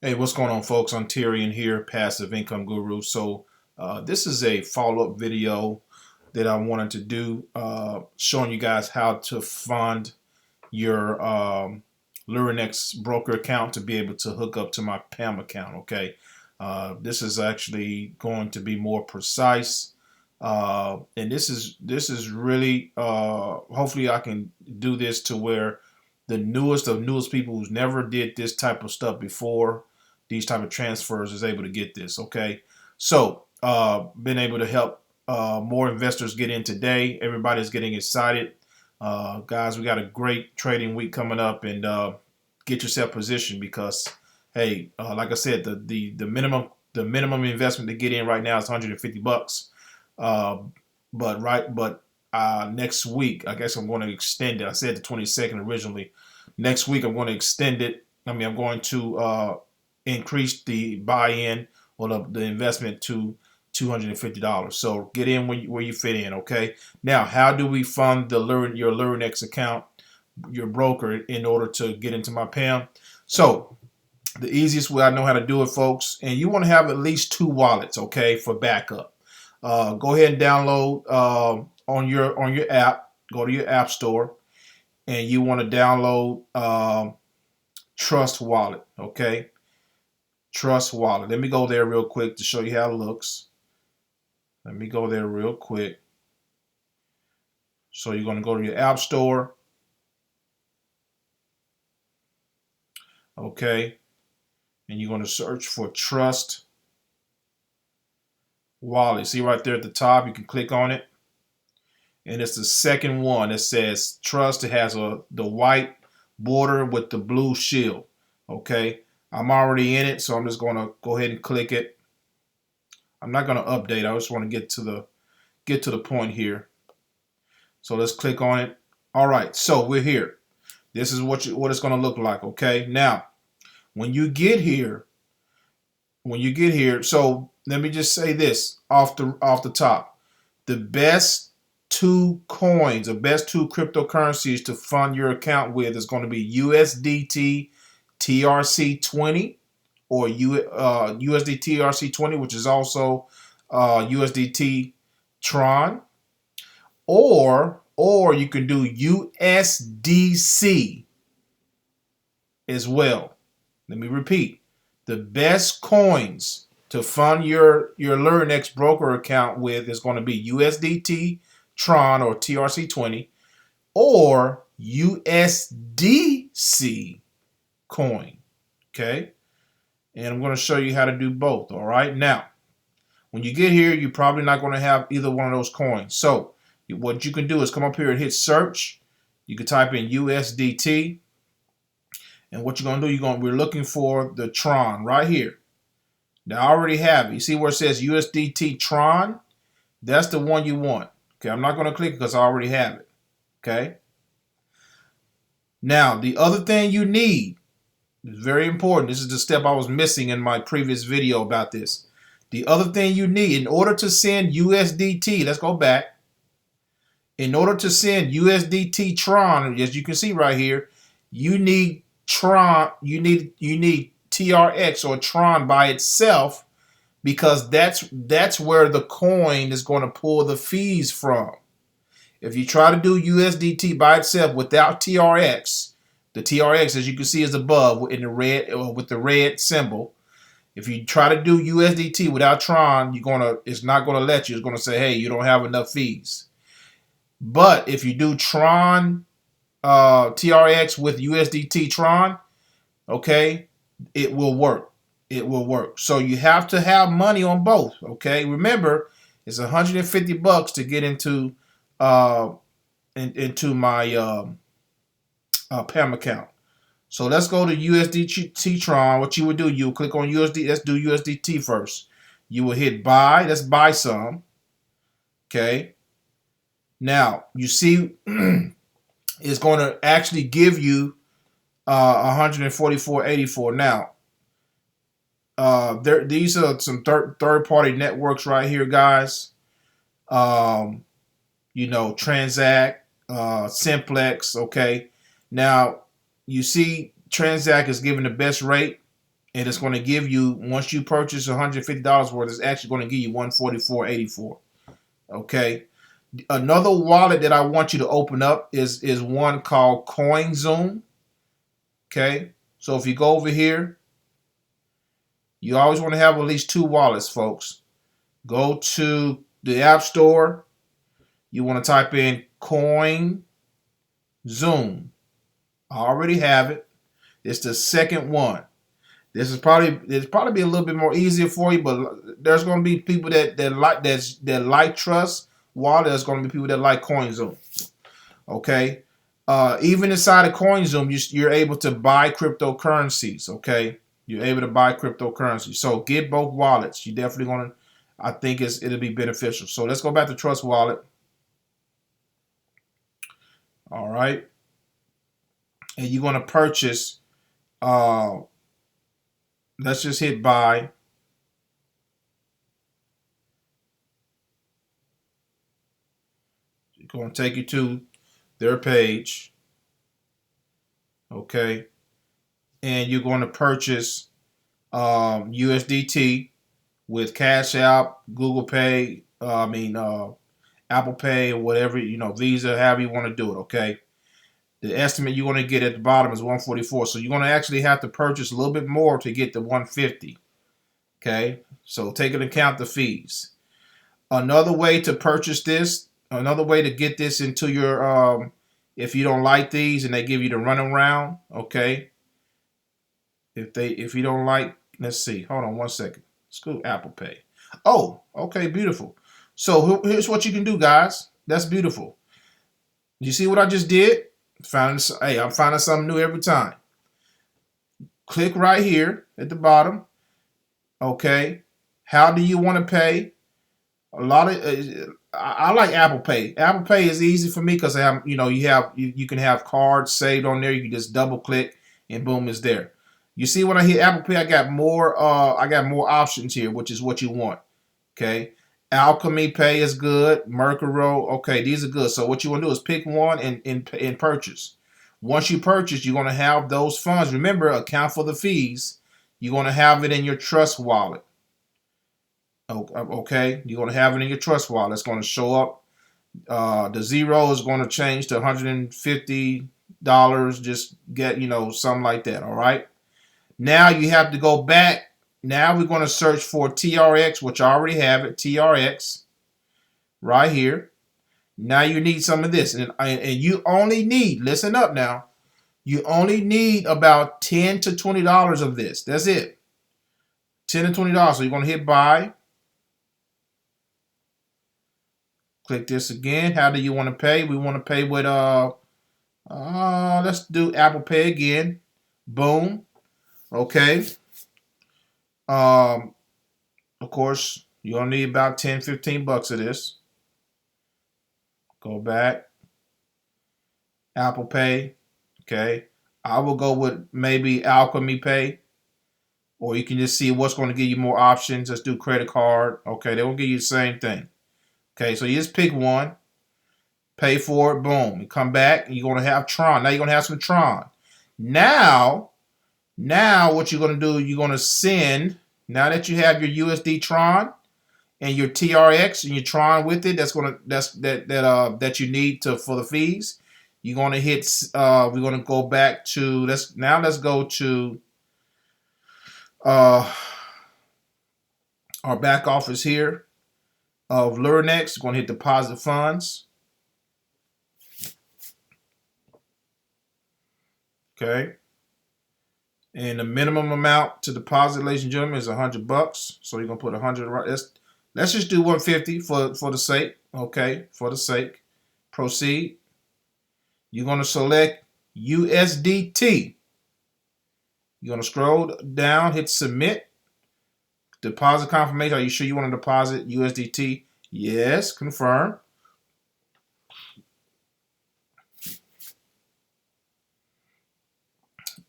Hey, what's going on, folks? Ontarian here, Passive Income Guru. So this is a follow-up video that I wanted to do, showing you guys how to fund your Lyrinex broker account to be able to hook up to my PAMM account. Okay, this is actually going to be more precise, and this is really hopefully I can do this to where the newest of newest people who's never did this type of stuff before, these type of transfers, is able to get this. Okay, so been able to help more investors get in today. Everybody's getting excited. Guys, we got a great trading week coming up, and get yourself positioned because, hey, like I said, the minimum investment to get in right now is 150 bucks. But next week, I guess I'm going to extend it. I said the 22nd originally. Next week, I'm going to extend it. I'm going to increase the buy-in or the investment to $250. So get in where you fit in. Okay. Now, how do we fund your Lyrinex account, your broker, in order to get into my PAMM? So the easiest way I know how to do it, folks, and you want to have at least 2 wallets, okay, for backup. Go ahead and download on your app. Go to your app store, and you want to download Trust Wallet. Okay, Trust Wallet. Let me go there real quick to show you how it looks. Let me go there real quick. So you're going to go to your app store. Okay, and you're going to search for Trust Wallet. See right there at the top, you can click on it, and it's the second one. It says Trust. It has the white border with the blue shield. Okay, I'm already in it, so I'm just going to go ahead and click it. I'm not going to update. I just want to get to the point here. So let's click on it. All right, so we're here. This is what it's going to look like. Okay, now when you get here, so let me just say this off the top: the best 2 coins, the best 2 cryptocurrencies to fund your account with is going to be USDT TRC20 or USD TRC20, which is also USDT Tron, or you can do USDC as well. Let me repeat: the best coins to fund your Lyrinex broker account with is going to be USDT Tron or TRC20 or USDC coin. Okay, and I'm going to show you how to do both. All right, now when you get here, you're probably not going to have either one of those coins. So what you can do is come up here and hit search. You can type in USDT, and what you're going to do, we're looking for the Tron right here. Now I already have it. You see where it says USDT Tron? That's the one you want. Okay, I'm not going to click it because I already have it. Okay. Now the other thing you need is very important. This is the step I was missing in my previous video about this. The other thing you need in order to send USDT, let's go back. In order to send USDT Tron, as you can see right here, you need Tron. You need TRX or Tron by itself, because that's where the coin is going to pull the fees from. If you try to do USDT by itself without TRX, the TRX, as you can see, is above in the red with the red symbol. If you try to do USDT without Tron, it's not going to let you. It's going to say, hey, you don't have enough fees. But if you do Tron TRX with USDT Tron, okay, it will work. It will work. So you have to have money on both. Okay, remember, it's 150 bucks to get into my PAMM account. So let's go to USDT Tron. What you would do, you click on USD. Let's do USDT first. You will hit buy. Let's buy some. Okay. Now you see, it's going to actually give you 144.84. Now, these are some third-party networks right here, guys. Transact, Simplex. Okay. Now you see, Transact is giving the best rate, and it's going to give you, once you purchase $150 worth, it's actually going to give you $144.84. Okay. Another wallet that I want you to open up is one called CoinZoom. Okay. So if you go over here, you always want to have at least 2 wallets, folks. Go to the App Store. You want to type in CoinZoom. I already have it. It's the second one. This is probably be a little bit more easier for you, but there's going to be people that like Trust Wallet. There's going to be people that like CoinZoom. Okay, even inside of CoinZoom, you're able to buy cryptocurrencies. Okay, you're able to buy cryptocurrency. So get both wallets. You definitely going to. I think it'll be beneficial. So let's go back to Trust Wallet. All right, and you're going to purchase. Let's just hit buy. It's going to take you to their page. Okay. And you're going to purchase USDT with Cash App, Google Pay, Apple Pay, or whatever, Visa, however you want to do it. Okay. The estimate you're going to get at the bottom is 144. So you're going to actually have to purchase a little bit more to get the 150. Okay. So take into account the fees. Another way to purchase this, another way to get this into your, if you don't like these and they give you the runaround, okay. If you don't like, let's see, hold on one second. Let's go Apple Pay. Oh, okay, beautiful. So here's what you can do, guys. That's beautiful. You see what I just did? I'm finding something new every time. Click right here at the bottom. Okay. How do you want to pay? I like Apple Pay. Apple Pay is easy for me because you can have cards saved on there. You can just double click and boom, it's there. You see when I hit Apple Pay, I got more options here, which is what you want. Okay. Alchemy Pay is good. Mercaro. Okay, these are good. So what you want to do is pick one and purchase. Once you purchase, you're going to have those funds. Remember, account for the fees. You're going to have it in your Trust Wallet. Okay, you're going to have it in your Trust Wallet. It's going to show up. The zero is going to change to $150. Just get, something like that. All right. Now you have to go back. Now we're going to search for TRX, which I already have it. TRX right here. Now you need some of this. And you only need, listen up now, you only need about $10 to $20 of this. That's it. $10 to $20. So you're going to hit buy. Click this again. How do you want to pay? We want to pay with, let's do Apple Pay again. Boom. Okay. Of course, you're going to need about 10, 15 bucks of this. Go back. Apple Pay. Okay. I will go with maybe Alchemy Pay. Or you can just see what's going to give you more options. Let's do credit card. Okay. They will give you the same thing. Okay. So you just pick one. Pay for it. Boom. You come back and you're going to have Tron. Now you're going to have some Tron. Now what you're going to do, you're going to send, now that you have your USD Tron and your TRX and your Tron with it, that you need for the fees, you're going to hit, we're going to go back to, let's go to our back office here of Lurenex. We're going to hit deposit funds. Okay. And the minimum amount to deposit, ladies and gentlemen, is $100. So you're gonna put 100 right. Let's just do 150 for the sake. Okay, for the sake. Proceed. You're gonna select USDT. You're gonna scroll down, hit submit. Deposit confirmation. Are you sure you want to deposit USDT? Yes. Confirm.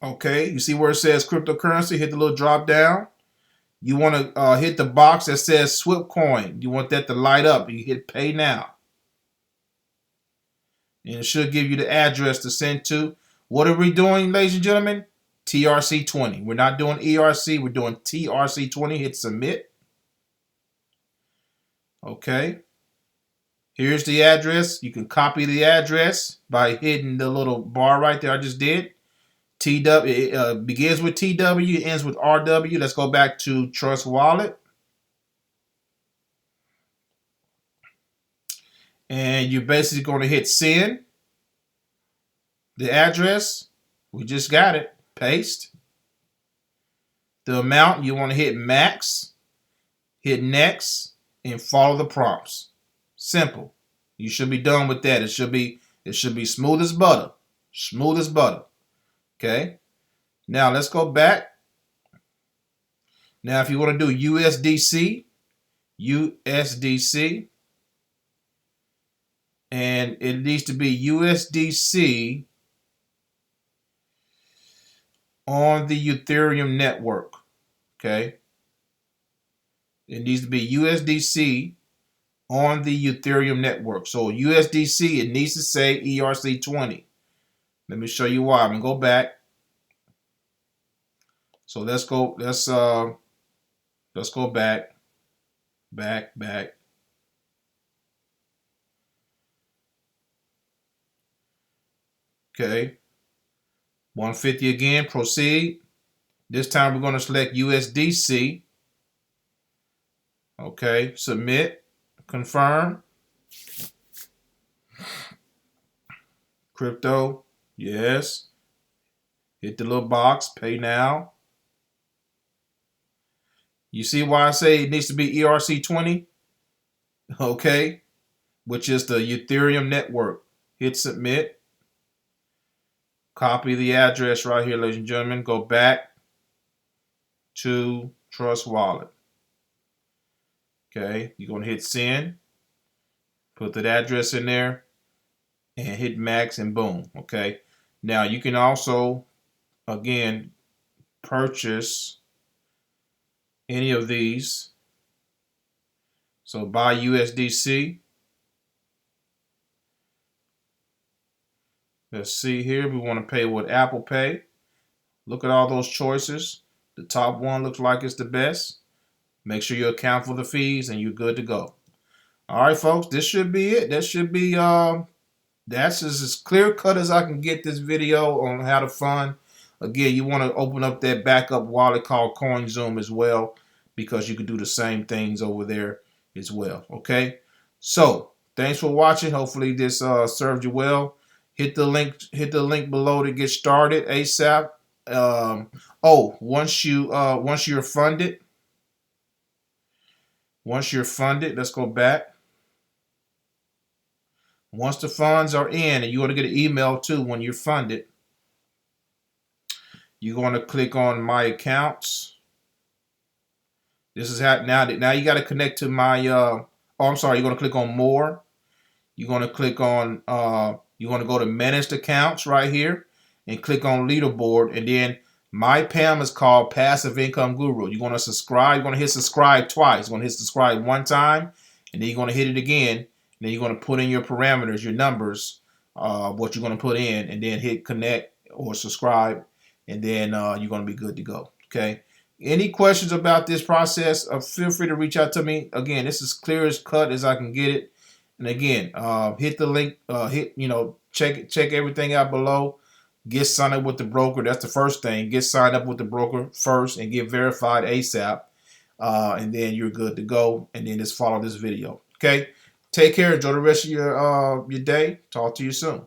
Okay, you see where it says cryptocurrency? Hit the little drop down. You want to hit the box that says Swift Coin. You want that to light up. You hit pay now. And it should give you the address to send to. What are we doing, ladies and gentlemen? TRC20. We're not doing ERC. We're doing TRC20. Hit submit. Okay. Here's the address. You can copy the address by hitting the little bar right there I just did. TW, it begins with TW, ends with RW. Let's go back to Trust Wallet. And you're basically going to hit send. The address, we just got it. Paste. The amount, you want to hit max. Hit next and follow the prompts. Simple. You should be done with that. It should be smooth as butter. Smooth as butter. Okay. Now let's go back. Now if you want to do USDC, and it needs to be USDC on the Ethereum network. Okay. It needs to be USDC on the Ethereum network. So USDC, it needs to say ERC20. Let me show you why. I'm gonna go back. So let's go back. Okay. 150 again, proceed. This time we're going to select USDC. Okay, submit, confirm. Crypto, yes. Hit the little box, pay now. You see why I say it needs to be ERC20? Okay, which is the Ethereum network. Hit submit. Copy the address right here, ladies and gentlemen. Go back to Trust Wallet. Okay, you're going to hit send. Put that address in there and hit max and boom. Okay, now you can also, again, purchase any of these. So buy USDC. Let's see here. We want to pay with Apple Pay. Look at all those choices. The top one looks like it's the best. Make sure you account for the fees and you're good to go. All right, folks, this should be it. That should be that's as clear cut as I can get this video on how to fund. Again, you want to open up that backup wallet called CoinZoom as well, because you can do the same things over there as well. Okay, so thanks for watching. Hopefully this served you well. Hit the link below to get started ASAP. Once you're funded, let's go back. Once the funds are in, and you want to get an email too when you're funded, you're going to click on My Accounts. This is how now you got to connect to my. You're going to click on More. You're going to click on. You're going to go to Managed Accounts right here and click on Leaderboard, and then my PAMM is called Passive Income Guru. You're going to subscribe. You're going to hit subscribe twice. You're going to hit subscribe one time, and then you're going to hit it again. And then you're going to put in your parameters, your numbers, what you're going to put in, and then hit connect or subscribe, and then you're going to be good to go. Okay. Any questions about this process? Feel free to reach out to me. Again, this is clear as cut as I can get it. And again, hit the link. Check everything out below. Get signed up with the broker. That's the first thing. Get signed up with the broker first and get verified ASAP. And then you're good to go. And then just follow this video. Okay. Take care. Enjoy the rest of your day. Talk to you soon.